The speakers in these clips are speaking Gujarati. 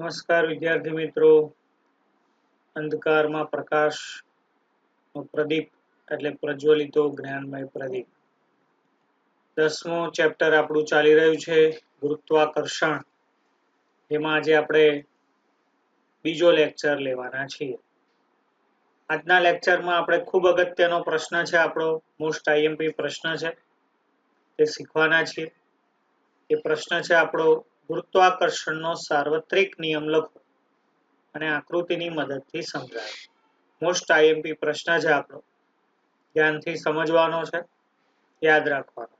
નમસ્કાર વિદ્યાર્થી મિત્રો, અંધકારમાં પ્રકાશનો પ્રદીપ એટલે પ્રજ્વલિતો જ્ઞાનમય પ્રદીપ. 10મું ચેપ્ટર આપણું ચાલી રહ્યું છે ગુરુત્વાકર્ષણ, જેમાં આજે આપણે બીજો લેક્ચર લેવાના છીએ. આજના લેક્ચરમાં આપણે ખૂબ અગત્યનો પ્રશ્ન છે, આપણો મોસ્ટ આઈએમપી પ્રશ્ન છે, તે શીખવાના છીએ. એ પ્રશ્ન છે આપણો ગુરુત્વાકર્ષણનો સાર્વત્રિક નિયમ લખો અને આકૃતિની મદદથી સમજાવો. મોસ્ટ આઈએમપી પ્રશ્ન છે આપણો, ધ્યાનથી સમજવાનો છે, યાદ રાખવાનો છે.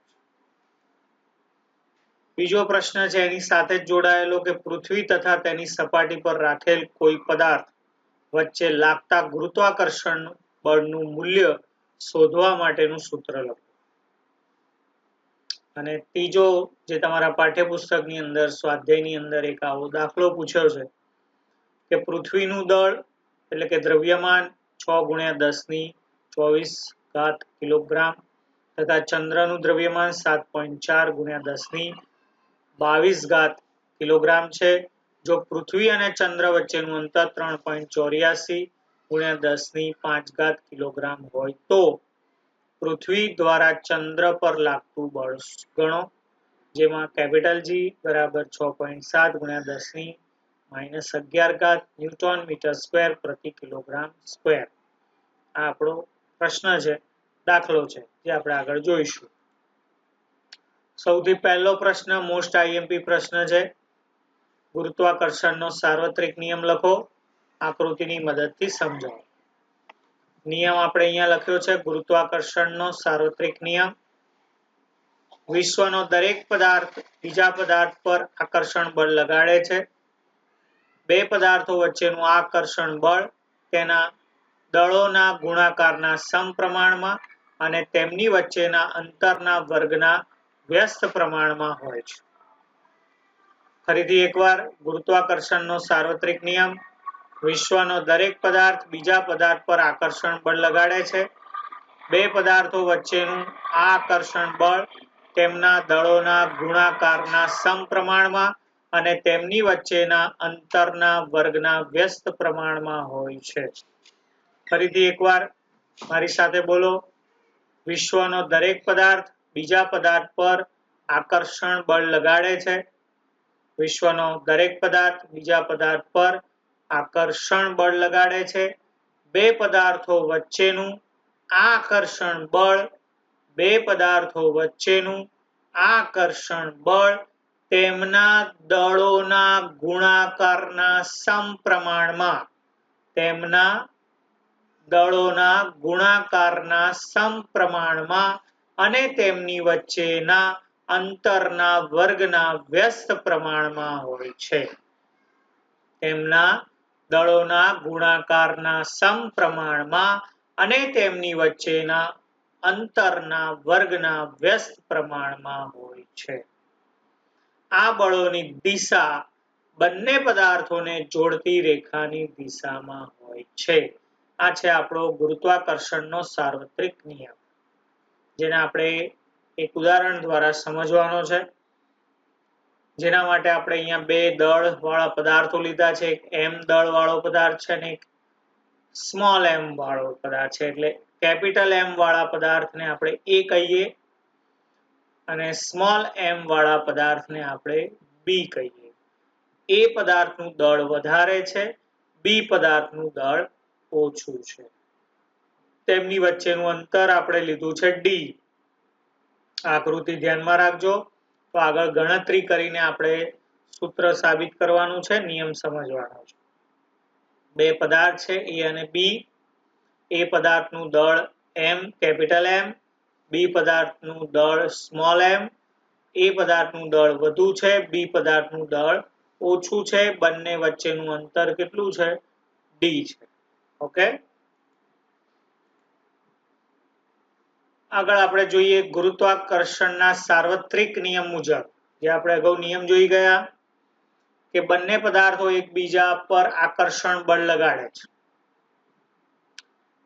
બીજો પ્રશ્ન છે એની સાથે જ જોડાયેલો કે પૃથ્વી તથા તેની સપાટી પર રાખેલ કોઈ પદાર્થ વચ્ચે લાગતા ગુરુત્વાકર્ષણ બળનું મૂલ્ય શોધવા માટેનું સૂત્ર લખો. અને ત્રીજો જે તમારા પાઠ્યપુસ્તકની અંદર સ્વાધ્યાયની અંદર એક આવો દાખલો પૂછ્યો છે કે પૃથ્વીનું દળ એટલે કે દ્રવ્યમાન 6 × 10⁻24 કિલોગ્રામ તથા ચંદ્રનું દ્રવ્યમાન 7.4 × 10⁻22 કિલોગ્રામ છે. જો પૃથ્વી અને ચંદ્ર વચ્ચેનું અંતર 3.84 × 10⁵ કિલોગ્રામ હોય તો પૃથ્વી દ્વારા ચંદ્ર પર લાગતું બળ ગણો, જેમાં કેપિટલ G બરાબર 6.7 × 10⁻11 ન્યૂટન મીટર સ્ક્વેર પ્રતિ કિલોગ્રામ સ્ક્વેર. આ આપણો પ્રશ્ન છે, દાખલો છે, જે આપણે આગળ જોઈશું. સૌથી પહેલો પ્રશ્ન મોસ્ટ આઈએમપી પ્રશ્ન છે, ગુરુત્વાકર્ષણનો સાર્વત્રિક નિયમ લખો, આકૃતિની મદદથી સમજાવો. નિયમ આપણે અહીંયા લખ્યો છે, ગુરુત્વાકર્ષણનો સાર્વત્રિક નિયમ. વિશ્વનો દરેક પદાર્થ બીજા પદાર્થ પર આકર્ષણ બળ લગાડે છે. બે પદાર્થો વચ્ચેનું આકર્ષણ બળ તેના દળોના ગુણાકારના સમપ્રમાણમાં અને તેમની વચ્ચેના અંતરના વર્ગના વ્યસ્ત પ્રમાણમાં હોય છે. ફરીથી એકવાર, ગુરુત્વાકર્ષણનો સાર્વત્રિક નિયમ. વિશ્વનો દરેક પદાર્થ બીજા પદાર્થ પર આકર્ષણ બળ લગાડે છે. બે પદાર્થો વચ્ચેનું આ આકર્ષણ બળ તેમના દળોના ગુણાકારના સમપ્રમાણમાં અને તેમની વચ્ચેના અંતરના વર્ગના વ્યસ્ત પ્રમાણમાં હોય છે. ફરીથી એકવાર મારી સાથે બોલો. વિશ્વનો દરેક પદાર્થ બીજા પદાર્થ પર આકર્ષણ બળ લગાડે છે. વિશ્વનો દરેક પદાર્થ બીજા પદાર્થ પર આકર્ષણ બળ લગાડે છે. બે પદાર્થો વચ્ચેનું આકર્ષણ બળ આકર્ષણ બળ તેમના દળોના ગુણાકારના સમપ્રમાણમાં અને તેમની વચ્ચેના અંતરના વર્ગના વ્યસ્ત પ્રમાણમાં હોય છે. તેમના દળોના ગુણાકારના સમપ્રમાણમાં અને તેમની વચ્ચેના અંતરના વર્ગના વ્યસ્ત પ્રમાણમાં હોય છે. આ બળોની દિશા બંને પદાર્થોને જોડતી રેખાની દિશામાં હોય છે. આ છે આપણો ગુરુત્વાકર્ષણનો સાર્વત્રિક નિયમ, જેને આપણે એક ઉદાહરણ દ્વારા સમજવાનો છે. જેના માટે આપણે અહીંયા બે દળ વાળા પદાર્થો લીધા છે. એક m દળ વાળો પદાર્થ છે અને એક સ્મોલ m વાળો પદાર્થ છે. એટલે કેપિટલ M વાળા પદાર્થને આપણે A કહીએ અને સ્મોલ m વાળા પદાર્થને આપણે B કહીએ. A પદાર્થનું દળ વધારે છે, B પદાર્થનું દળ ઓછું છે. તેમની વચ્ચેનું અંતર આપણે લીધું છે D. આકૃતિ ધ્યાનમાં રાખજો. તો આગળ ગણતરી કરીને આપણે સૂત્ર સાબિત કરવાનું છે, નિયમ સમજવાનો છે. બે પદાર્થ છે A અને B. A પદાર્થનું દળ M કેપિટલ M, B પદાર્થનું દળ સ્મોલ m. A પદાર્થનું દળ વધુ છે, B પદાર્થનું દળ ઓછું છે. બંને વચ્ચેનું અંતર કેટલું છે? D છે. ઓકે. આગળ આપણે જોઈએ ગુરુત્વાકર્ષણના સાર્વત્રિક નિયમ મુજબ, જે આપણે અગાઉ નિયમ જોઈ ગયા કે બંને પદાર્થો એકબીજા પર આકર્ષણ બળ લગાડે છે.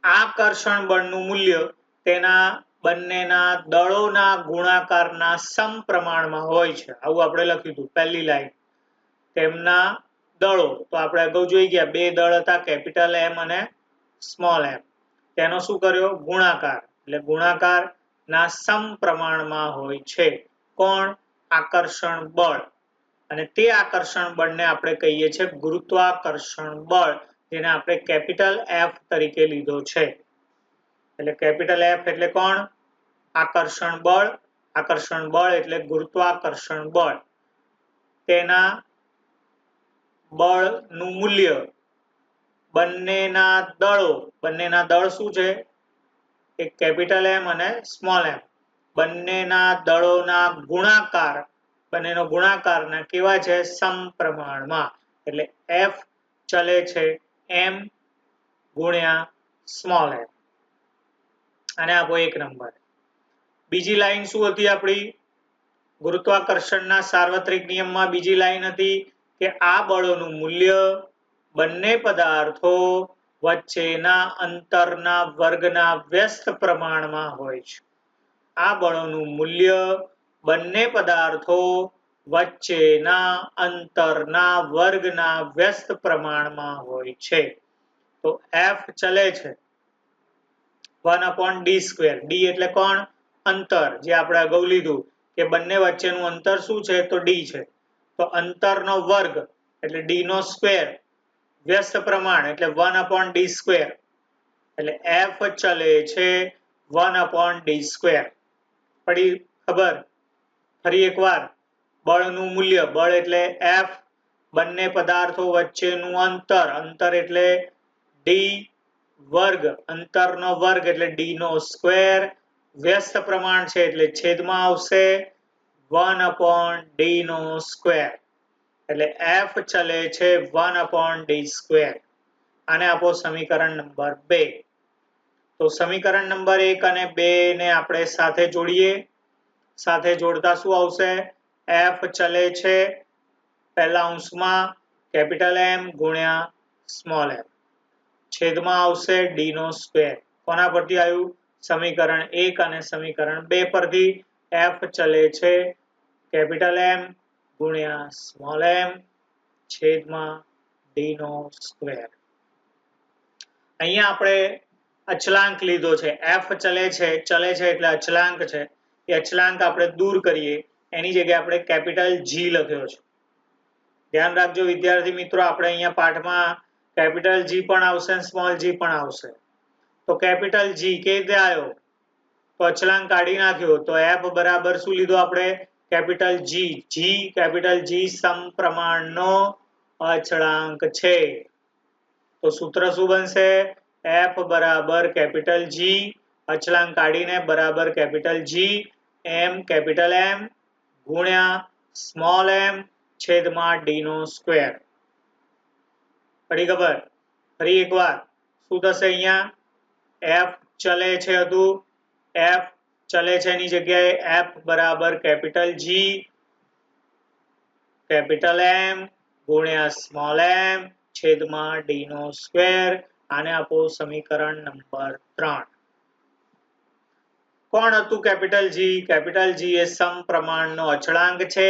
આકર્ષણ બળનું મૂલ્ય તેના બંનેના દળોના ગુણાકારના સમપ્રમાણમાં હોય છે. આવું આપણે લખ્યું હતું પહેલી લાઈન. તેમના દળો તો આપણે અગાઉ જોઈ ગયા બે દળ હતા કેપિટલ એમ અને સ્મોલ એમ તેનો શું કર્યો ગુણાકાર એટલે ગુણાકાર ના સમપ્રમાણમાં હોય છે કોણ આકર્ષણ બળ અને તે આકર્ષણ બળને આપણે કહીએ છીએ ગુરુત્વાકર્ષણ બળ જેને આપણે કેપિટલ એફ તરીકે લીધો છે એટલે કેપિટલ એફ એટલે કોણ આકર્ષણ બળ એટલે ગુરુત્વાકર્ષણ બળ તેના બળનું મૂલ્ય બંનેના દળ શું છે એક કેપિટલ એમ અને સ્મોલ એમ બંનેના દળોના બંનેનો ગુણાકારના કેવા છે સમપ્રમાણમાં એટલે એફ ચલે છે એમ ગુણ્યા સ્મોલ એમ અને આપો 1 નંબર બીજી લાઈન શું હતી આપણી ગુરુત્વાકર્ષણના સાર્વત્રિક નિયમમાં બીજી લાઈન હતી કે આ બળોનું મૂલ્ય બંને પદાર્થો વચ્ચેના અંતરના વર્ગના વ્યસ્ત પ્રમાણમાં હોય છે આ બળોનું મૂલ્ય બંને પદાર્થો વચ્ચેના અંતરના વર્ગના વ્યસ્ત પ્રમાણમાં હોય છે તો એફ ચલે છે 1/d². d એટલે કોણ અંતર જે આપણે અગાઉ લીધું કે બંને વચ્ચેનું અંતર શું છે તો d છે તો અંતરનો વર્ગ એટલે d નો સ્ક્વેર વ્યસ્ત પ્રમાણ એટલે 1/d² એટલે f ચલે છે 1/d². પડી ખબર ફરી એકવાર બળનું મૂલ્ય બળ એટલે f બંને પદાર્થો વચ્ચેનું અંતર એટલે d વર્ગ અંતરનો વર્ગ એટલે d નો સ્ક્વેર વ્યસ્ત પ્રમાણ છે એટલે છેદમાં આવશે 1/d² એટલે f ચલે છે 1/d². આને આપો સમીકરણ નંબર 2 તો સમીકરણ નંબર 1 અને 2 ને આપણે સાથે જોડીએ સાથે જોડતા શું આવશે f ચલે છે પહેલા અંશમાં કેપિટલ M ગુણ્યા સ્મોલ m છેદમાં આવશે d નો સ્ક્વેર કોના પરથી આવ્યું સમીકરણ 1 અને સમીકરણ 2 પરથી f ચલે છે કેપિટલ M ગુણ્યા સ્મોલ m છેદમાં d નો સ્ક્વેર અહીંયા આપણે અચલાંક લીધો છે f ચલે છે એટલે અચલાંક છે એ અચલાંક આપણે દૂર કરીએ એની જગ્યાએ આપણે કેપિટલ G લખ્યો છે ધ્યાન રાખજો વિદ્યાર્થી મિત્રો આપણે અહીંયા પાઠમાં કેપિટલ G પણ આવશે અને સ્મોલ g પણ આવશે તો કેપિટલ G કે રીતે આવ્યો તો અચલાંક કાઢી નાખ્યો તો f બરાબર શું લીધો આપણે કેપિટલ G સમપ્રમાણનો અચળાંક છે તો સૂત્ર શું બનશે f બરાબર કેપિટલ G અચળાંક કાઢીને બરાબર કેપિટલ G કેપિટલ M ગુણ્યા સ્મોલ m છેદમાં d નો સ્ક્વેર પડી ખબર ફરી એકવાર શું થશે અહીંયા f ચલે છે હતું f ચલે છે એની જગ્યાએ f બરાબર કેપિટલ G કેપિટલ M ગુણ્યા સ્મોલ m છેદમાં d નો સ્ક્વેર આને આપો સમીકરણ નંબર 3 કોણ હતું કેપિટલ G એ સમપ્રમાણનો અચળાંક છે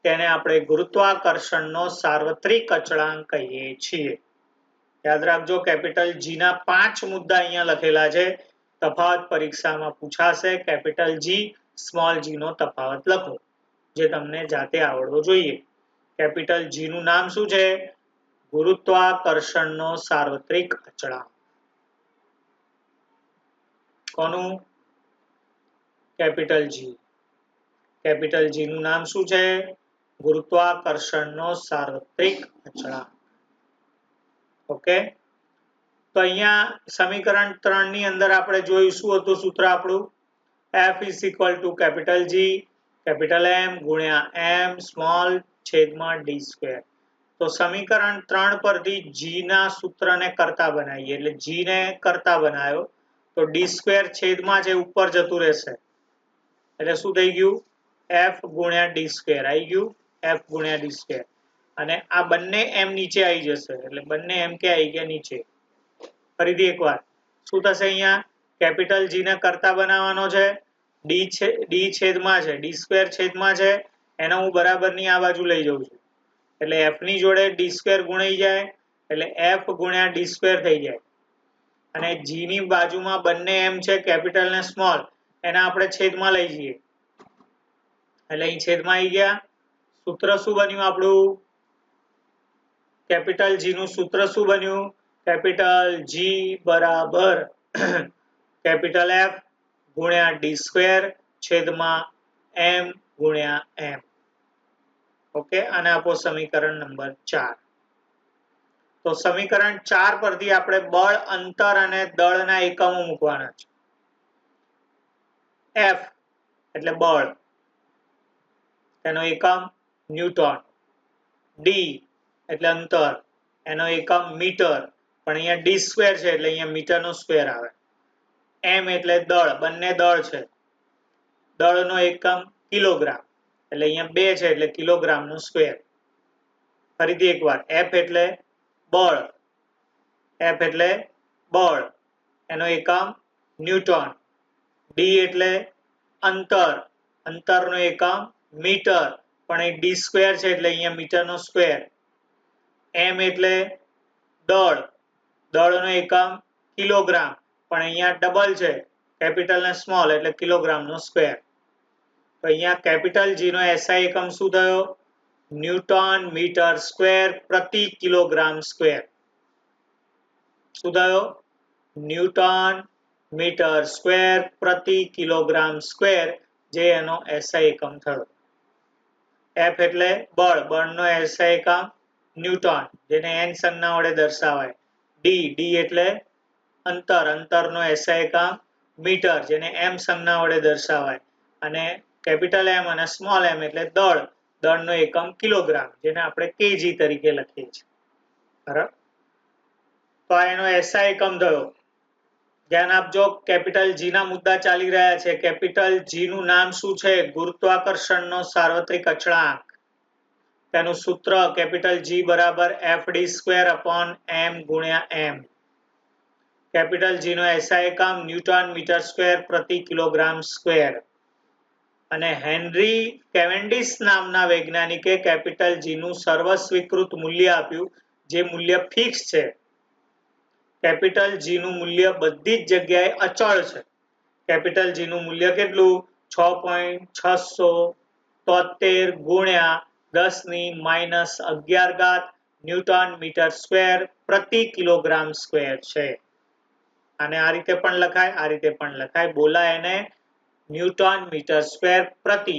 તેને આપણે ગુરુત્વાકર્ષણનો સાર્વત્રિક અચળાંક કહીએ છીએ યાદ રાખજો કેપિટલ G ના 5 મુદ્દા અહીંયા લખેલા છે તફાવત પરીક્ષામાં પૂછાશે કેપિટલ G સ્મોલ g નો તફાવત લખો જે તમને જાતે આવડવો જોઈએ કેપિટલ G નું નામ શું છે ગુરુત્વાકર્ષણનો સાર્વત્રિક અચળાંક કોનું કેપિટલ G નું નામ શું છે ગુરુત્વાકર્ષણનો સાર્વત્રિક અચળાંક ઓકે તો અહીંયા સમીકરણ 3 ની અંદર આપણે જોયું શું હતું સૂત્ર આપણું f capital G capital M ગુણ્યા m સ્મોલ છેદમાં d². તો સમીકરણ 3 પરથી g ના સૂત્રને કરતા બનાવીએ એટલે g ને કરતા બનાવ્યો તો d² છેદમાં જે ઉપર જતું રહેશે એટલે શું થઈ ગયું f ગુણ્યા d² આવી ગયું f ગુણ્યા d² અને આ બંને m નીચે આવી જશે એટલે બંને m કે આવી ગયા નીચે ફરીથી એકવાર શું થશે અહીંયા કેપિટલ G ને કરતા બનાવવાનો છે d છેદમાં છે d² છેદમાં છે એને હું બરાબરની આ બાજુ લઈ જઉં છું એટલે f ની જોડે d² ગુણાઈ જાય એટલે f ગુણ્યા d² થઈ જાય અને g ની બાજુમાં બંને m છે કેપિટલ ને સ્મોલ એના આપણે છેદમાં લઈ જઈએ એટલે અહીં છેદમાં આવી ગયા સૂત્ર શું બન્યું આપણું કેપિટલ G નું સૂત્ર શું બન્યું કેપિટલ G બરાબર કેપિટલ F ગુણ્યા d² છેદમાં m ગુણ્યા m ઓકે આને આપો સમીકરણ નંબર 4 તો સમીકરણ 4 પરથી આપણે બળ અંતર અને દળના એકમો મૂકવાના છે F એટલે બળ એનો એકમ ન્યૂટન d એટલે અંતર એનો એકમ મીટર પણ અહીંયા d² છે એટલે અહીંયા મીટરનો સ્ક્વેર આવે m એટલે દળ બંને દળ છે દળનો એકમ કિલોગ્રામ એટલે અહીંયા 2 છે એટલે કિલોગ્રામનો સ્ક્વેર ફરીથી એકવાર f એટલે બળ એનો એકમ ન્યૂટન d એટલે અંતર અંતરનો એકમ મીટર પણ એ d² છે એટલે અહીંયા મીટરનો સ્ક્વેર m એટલે દળ દળનો એકમ કિલોગ્રામ પણ અહીંયા ડબલ છે કેપિટલ ને સ્મોલ એટલે કિલોગ્રામનો સ્ક્વેર તો અહીંયા કેપિટલ G નો SI એકમ શું થયો ન્યૂટન મીટર સ્ક્વેર પ્રતિ કિલોગ્રામ સ્ક્વેર શું થયો ન્યૂટન મીટર સ્ક્વેર પ્રતિ કિલોગ્રામ સ્ક્વેર જે એનો SI એકમ થયો F એટલે બળ બળનો SI એકમ ન્યૂટન જેને n સંજ્ઞા વડે દર્શાવાય d એટલે અંતર અંતરનો SI એકમ મીટર જેને m સંજ્ઞા વડે દર્શાવાય અને કેપિટલ M અને સ્મોલ m એટલે દળ દળનો એકમ કિલોગ્રામ જેને આપણે kg તરીકે લખીએ છીએ બરાબર તો એનો SI એકમ થયો ધ્યાન આપજો કેપિટલ G ના મુદ્દા ચાલી રહ્યા છે કેપિટલ G નું નામ શું છે ગુરુત્વાકર્ષણનો સાર્વત્રિક અચળાંક તેનું સૂત્ર કેપિટલ G બરાબર Fd²/m ગુણ્યા m કેપિટલ G નો SI એકમ ન્યૂટન મીટર સ્ક્વેર પ્રતિ કિલોગ્રામ સ્ક્વેર અને હેનરી કેવેન્ડિશ નામના વૈજ્ઞાનિકે કેપિટલ G નું સર્વસ્વીકૃત મૂલ્ય આપ્યું જે મૂલ્ય ફિક્સ છે કેપિટલ G નું મૂલ્ય બધી જ જગ્યાએ અચળ છે કેપિટલ G નું મૂલ્ય કેટલું 6.673 ગુણ્યા 10⁻11 ન્યૂટન મીટર સ્ક્વેર પ્રતિ કિલોગ્રામ સ્ક્વેર છે અને આ રીતે પણ લખાય બોલાય એને ન્યૂટન મીટર સ્ક્વેર પ્રતિ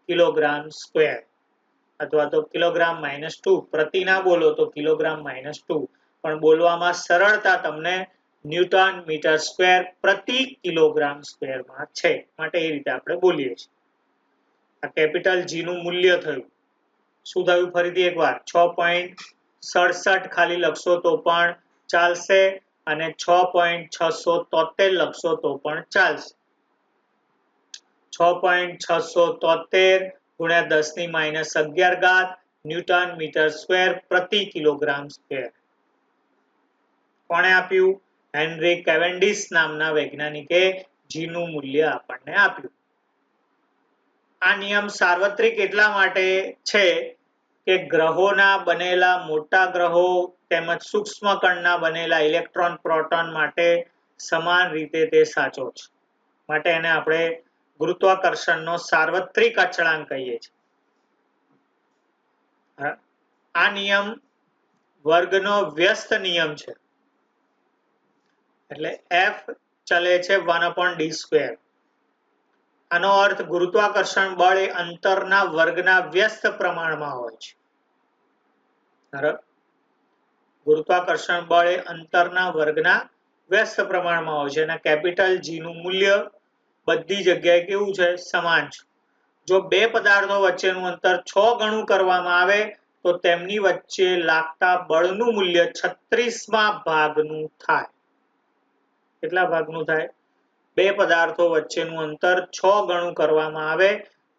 કિલોગ્રામ સ્ક્વેર અથવા તો કિલોગ્રામ -2 પ્રતિ ના બોલો તો કિલોગ્રામ -2 પણ બોલવામાં સરળતા તમને ન્યૂટન મીટર સ્ક્વેર પ્રતિ કિલોગ્રામ સ્ક્વેર માં છે માટે એ રીતે આપણે બોલીએ છીએ આ કેપિટલ G નું મૂલ્ય થયું શું થયું ફરીથી એકવાર 6.67 ખાલી લખશો તો પણ ચાલશે અને 6.673 લખશો તો પણ ચાલશે 6.673 ગુણ્યા 10⁻11 ન્યૂટન મીટર સ્ક્વેર પ્રતિ કિલોગ્રામ સ્ક્વેર કોણે આપ્યું હેનરી કેવેન્ડિશ નામના વૈજ્ઞાનિકે G નું મૂલ્ય આપણને આપ્યું આ નિયમ સાર્વત્રિક એટલા માટે છે કે ગ્રહોના બનેલા મોટા ગ્રહો તેમજ સૂક્ષ્મ કણના બનેલા ઇલેક્ટ્રોન પ્રોટોન માટે સમાન રીતે તે સાચો છે માટે એને આપણે ગુરુત્વાકર્ષણનો સાર્વત્રિક અચળાંક કહીએ છીએ આ નિયમ વર્ગનો વ્યસ્ત નિયમ છે એટલે F ચલે છે 1/d². આનો અર્થ ગુરુત્વાકર્ષણ બળ એ અંતરના વર્ગના વ્યસ્ત પ્રમાણમાં હોય છે. ગુરુત્વાકર્ષણ બળ એ અંતરના વર્ગના વ્યસ્ત પ્રમાણમાં હોય છે અને કેપિટલ G નું મૂલ્ય બધી જગ્યાએ કેવું છે સમાન છે. જો બે પદાર્થો વચ્ચેનું અંતર 6 ગણું કરવામાં આવે તો તેમની વચ્ચે લાગતા બળનું મૂલ્ય 36મા ભાગનું થાય. કેટલા ભાગનું થાય? બે પદાર્થો વચ્ચેનું અંતર 6 ગણું કરવામાં આવે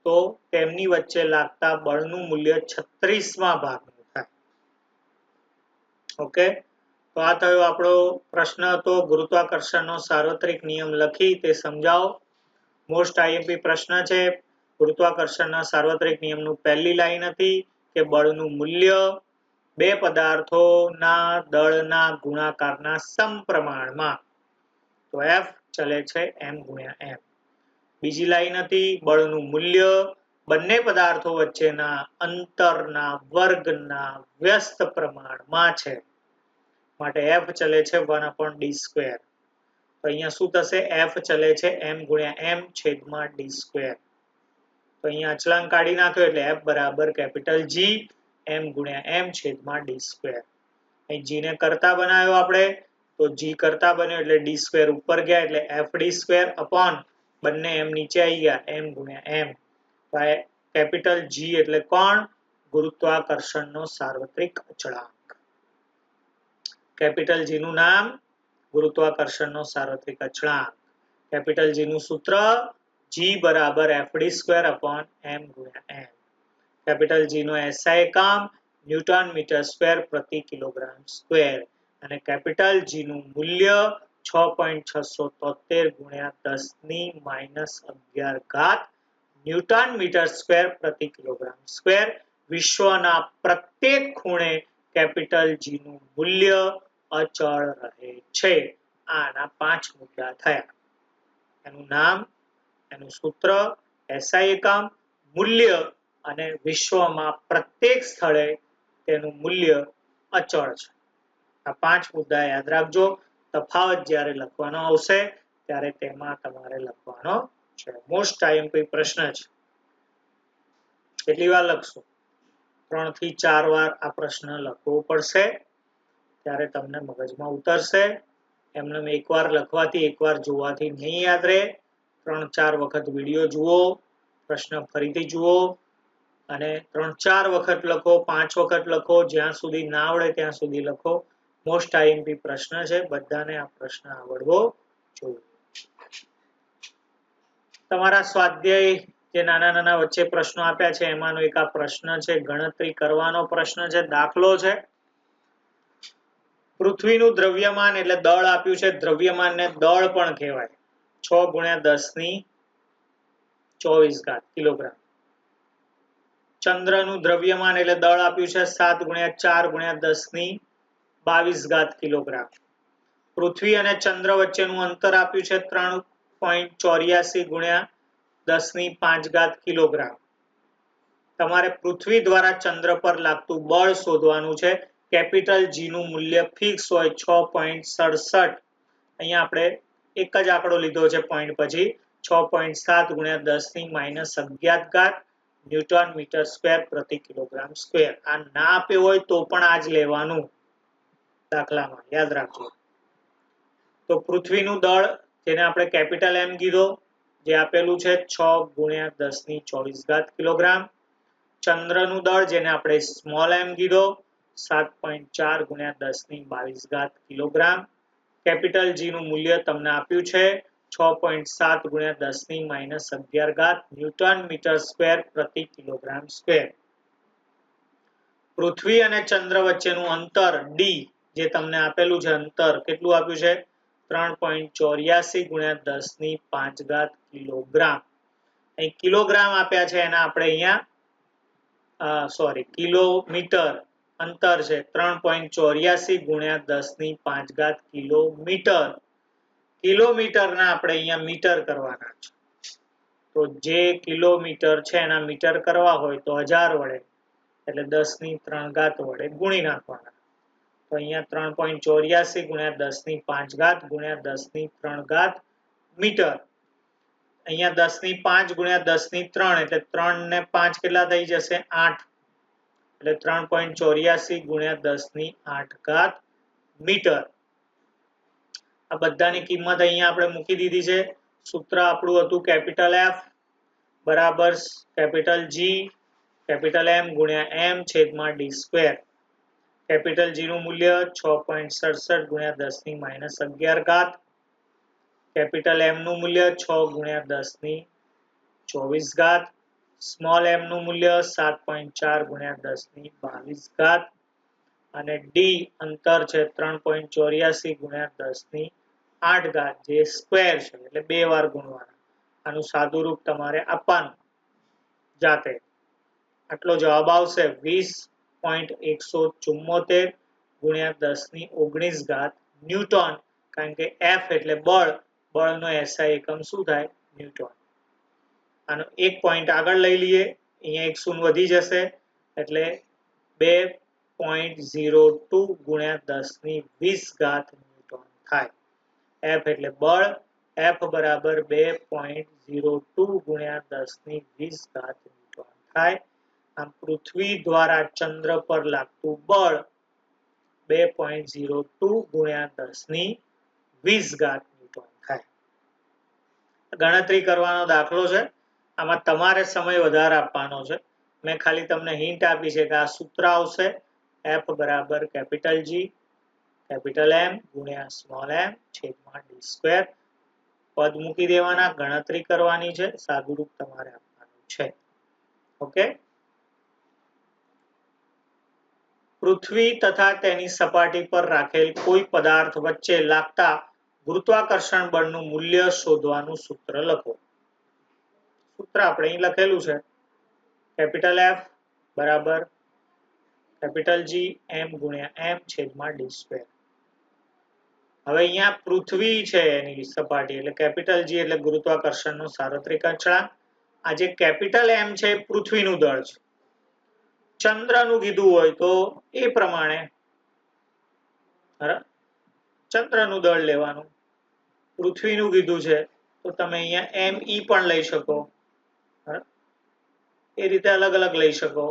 તો તેમની વચ્ચે લાગતા બળનું મૂલ્ય 36મા ભાગનું થાય. ઓકે, તો આ થયો આપણો પ્રશ્ન હતો ગુરુત્વાકર્ષણનો સાર્વત્રિક નિયમ લખી તે સમજાવો. મોસ્ટ આઈએમપી પ્રશ્ન છે. ગુરુત્વાકર્ષણના સાર્વત્રિક નિયમનું પહેલી લાઈન હતી કે બળનું મૂલ્ય બે પદાર્થોના દળના ગુણાકારના સમપ્રમાણમાં. તો F ચલે છે m ગુણ્યા m. બીજી લાઈન હતી બળનું મૂલ્ય બંને પદાર્થો વચ્ચેના અંતરના વર્ગના વ્યસ્ત પ્રમાણમાં છે, માટે F ચલે છે 1/d². તો અહીંયા શું થશે? F ચલે છે m ગુણ્યા m છેદમાં d². તો અહીંયા અચળાંક કાઢી નાખ્યો એટલે F બરાબર કેપિટલ G m ગુણ્યા m છેદમાં d². અહીં G ને કરતા બનાવ્યો આપણે, તો G કરતા બન્યો એટલે d² ઉપર ગયા એટલે fd² અપોન બંને m નીચે આવી ગયા m ગુણ્યા m. કેપિટલ G એટલે કોણ? ગુરુત્વાકર્ષણનો સાર્વત્રિક અચળાંક. કેપિટલ G નું નામ ગુરુત્વાકર્ષણનો સાર્વત્રિક અચળાંક. કેપિટલ G નું સૂત્ર G બરાબર fd² અપોન m ગુણ્યા m. કેપિટલ G નો SI એકમ ન્યૂટન મીટર સ્ક્વેર પ્રતિ કિલોગ્રામ સ્ક્વેર અને કેપિટલ G નું મૂલ્ય 6.673 ગુણ્યા 10⁻11 ઘાત ન્યૂટન મીટર સ્ક્વેર પ્રતિ કિલોગ્રામ સ્ક્વેર. વિશ્વના પ્રત્યેક ખૂણે કેપિટલ G નું મૂલ્ય અચળ રહે છે. આના 5 મુદ્દા થયા. એનું નામ, એનું સૂત્ર, SI એકમ, મૂલ્ય અને વિશ્વમાં પ્રત્યેક સ્થળે તેનું મૂલ્ય અચળ છે. આ 5 મુદ્દા યાદ રાખજો. તફાવત જ્યારે લખવાનો આવશે ત્યારે તેમાં તમારે લખવાનો છે. મોસ્ટ આઈએમપી પ્રશ્ન છે. કેટલી વાર લખશો? 3 થી 4 વાર આ પ્રશ્ન લખવો પડશે, ત્યારે તમને મગજમાં ઉતરશે. એમને એકવાર લખવાથી એકવાર જોવાથી નહીં યાદ રહે. 3-4 વખત વિડીયો જુઓ, પ્રશ્ન ફરીથી જુઓ અને 3-4 વખત લખો, 5 વખત લખો, જ્યાં સુધી ના આવડે ત્યાં સુધી લખો. મોસ્ટ આઈએમપી પ્રશ્ન છે, બધાને આ પ્રશ્ન આવડવો જોઈએ. તમારા સ્વાધ્યાય જે નાના નાના વચ્ચે પ્રશ્નો આપ્યા છે એમાંનો એક આ પ્રશ્ન છે, ગણતરી કરવાનો પ્રશ્ન છે, દાખલો છે. પૃથ્વીનું દ્રવ્યમાન એટલે દળ આપ્યું છે, દ્રવ્યમાનને દળ પણ કહેવાય, 6 ગુણ્યા 10⁻24 કિલોગ્રામ. ચંદ્રનું દ્રવ્યમાન એટલે દળ આપ્યું છે 7 ગુણ્યા 4 ગુણ્યા 10⁻22 કિલોગ્રામ. પૃથ્વી અને ચંદ્ર વચ્ચેનું અંતર આપ્યું છે 3.84 ગુણ્યા 10⁵ કિલોગ્રામ. તમારે પૃથ્વી દ્વારા ચંદ્ર પર લાગતું બળ શોધવાનું છે. કેપિટલ G નું મૂલ્ય ફિક્સ હોય 6.67. અહીંયા આપણે એક જ આંકડો લીધો છે પોઈન્ટ પછી, 6.7 ગુણ્યા 10⁻11 ન્યૂટન મીટર સ્ક્વેર પ્રતિ કિલોગ્રામ સ્ક્વેર. આ ના આપ્યો હોય તો પણ આ જ લેવાનું દાખલામાં, યાદ રાખજો. તો પૃથ્વીનું દળ જેને આપણે કેપિટલ M કીધો, જે આપેલું છે 6 ગુણ્યા 10⁻24 કિલોગ્રામ. ચંદ્રનું દળ જેને આપણે સ્મોલ m કીધો, 7.4 ગુણ્યા 10⁻22 કિલોગ્રામ. કેપિટલ G નું મૂલ્ય તમને આપ્યું છે 6.7 ગુણ્યા 10⁻11 ન્યૂટન મીટર સ્ક્વેર પ્રતિ કિલોગ્રામ સ્ક્વેર. પૃથ્વી અને ચંદ્ર વચ્ચેનું અંતર D જે તમને આપેલું છે, અંતર કેટલું આપ્યું છે? 3.84 ગુણ્યા 10⁵ કિલોગ્રામ. અહીં કિલોગ્રામ આપ્યા છે, એના આપણે અહીંયા કિલોમીટર અંતર છે 3.84 ગુણ્યા 10⁵ કિલોમીટર. કિલોમીટરના આપણે અહીંયા મીટર કરવાના છે. તો જે કિલોમીટર છે એના મીટર કરવા હોય તો 1000 વડે એટલે 10⁵ વડે ગુણી નાખવાના. તો અહીંયા 3.84 ગુણ્યા 10⁵ ગુણ્યા 10⁵ મીટર. અહીંયા 10⁵ ગુણ્યા 10⁵ એટલે 3 ને 5 કેટલા થઈ જશે? 8. એટલે 3.84 ગુણ્યા 10⁸ મીટર. આ બધાની કિંમત અહીંયા આપણે મૂકી દીધી છે. સૂત્ર આપણું હતું કેપિટલ F બરાબર કેપિટલ G કેપિટલ M ગુણ્યા m છેદમાં d². કેપિટલ G નું મૂલ્ય 6.67 ગુણ્યા 10⁻11. કેપિટલ M નું મૂલ્ય 6 ગુણ્યા 10⁻24. સ્મોલ m નું મૂલ્ય 7.4 ગુણ્યા 10⁻22 અને d અંતર છે 3.84 ગુણ્યા 10⁸ જે સ્ક્વેર છે, એટલે 2 વાર ગુણવાના. આનું સાદું રૂપ તમારે આપવાનું જાતે. આટલો જવાબ આવશે 20.174 ગુણ્યા 10⁻19 ન્યૂટન, કારણ કે F એટલે બળ, બળનો SI એકમ શું થાય? ન્યૂટન. આનો એક પોઈન્ટ આગળ લઈ લઈએ, અહીંયા એક શૂન્ય વધી જશે એટલે 2.02 ગુણ્યા 10⁻20 ન્યૂટન થાય. F એટલે બળ, F બરાબર 2.02 ગુણ્યા 10⁻20 ન્યૂટન થાય. આમ પૃથ્વી દ્વારા ચંદ્ર પર લાગતું બળ 2.02 ગુણ્યા 10⁻20 ન્યૂટન થાય. ગણતરી કરવાનો દાખલો છે, આમાં તમારે સમય વધારે આપવાનો છે. મેં ખાલી તમને હિન્ટ આપી છે કે આ સૂત્ર આવશે F બરાબર કેપિટલ G કેપિટલ M ગુણ્યા સ્મોલ m છેદમાં d સ્ક્વેર. પદ મૂકી દેવાના, ગણતરી કરવાની છે, સાદુરૂપ તમારે આપવાનું છે. ઓકે. પૃથ્વી તથા તેની સપાટી પર રાખેલ કોઈ પદાર્થ વચ્ચે લાગતા ગુરુત્વાકર્ષણ બળનું મૂલ્ય શોધવાનું સૂત્ર લખો. સૂત્ર આપણે અહીં લખેલું છે, કેપિટલ F બરાબર કેપિટલ G M ગુણ્યા M છેદમાં d સ્ક્વેર. હવે અહીંયા પૃથ્વી છે એની સપાટી એટલે કેપિટલ G એટલે ગુરુત્વાકર્ષણનો સાર્વત્રિક અચળાંક. આ જે કેપિટલ M છે પૃથ્વીનું દળ છે. ચંદ્રનું કીધું હોય તો એ પ્રમાણે ચંદ્રનું દળ લેવાનું. પૃથ્વીનું કીધું છે તો તમે અહીંયા ME પણ લઈ શકો, એ રીતે અલગ અલગ લઈ શકો.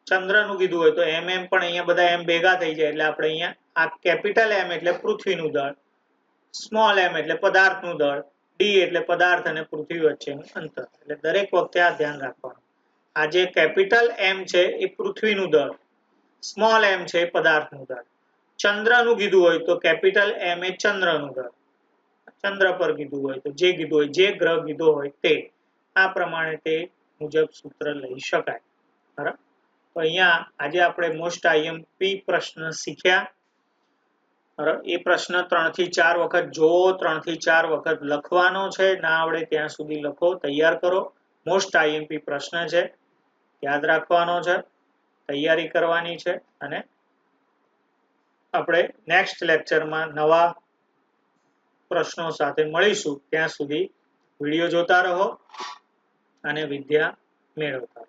ચંદ્રનું કીધું હોય તો MM પણ અહીંયા બધા M ભેગા થઈ જાય એટલે આપણે અહીંયા આ કેપિટલ M એટલે પૃથ્વીનું દળ, સ્મોલ m એટલે પદાર્થનું દળ, d એટલે પદાર્થ અને પૃથ્વી વચ્ચેનું અંતર. એટલે દરેક વખતે આ ધ્યાન રાખવાનું. આ જે કેપિટલ M છે એ પૃથ્વીનું દળ, સ્મોલ m છે એ પદાર્થનું દળ. ચંદ્રનું કીધું હોય તો કેપિટલ M એ ચંદ્રનું દળ, ચંદ્ર પર કીધું હોય તો જે કીધું હોય, જે ગ્રહ કીધો હોય તે, આ પ્રમાણે તે મુજબ સૂત્ર લઈ શકાય. બરાબર. તો અહીંયા આજે આપણે મોસ્ટ IMP પ્રશ્ન શીખ્યા. એ પ્રશ્ન 3 થી 4 વખત જોવો, 3 થી 4 વખત લખવાનો છે. ના આવડે ત્યાં સુધી લખો, તૈયાર કરો. મોસ્ટ IMP પ્રશ્ન છે, યાદ રાખવાનો છે, તૈયારી કરવાની છે. અને આપણે નેક્સ્ટ લેક્ચરમાં નવા પ્રશ્નો સાથે મળીશું. ત્યાં સુધી વિડીયો જોતા રહો અને વિદ્યા મેળવતા રહો.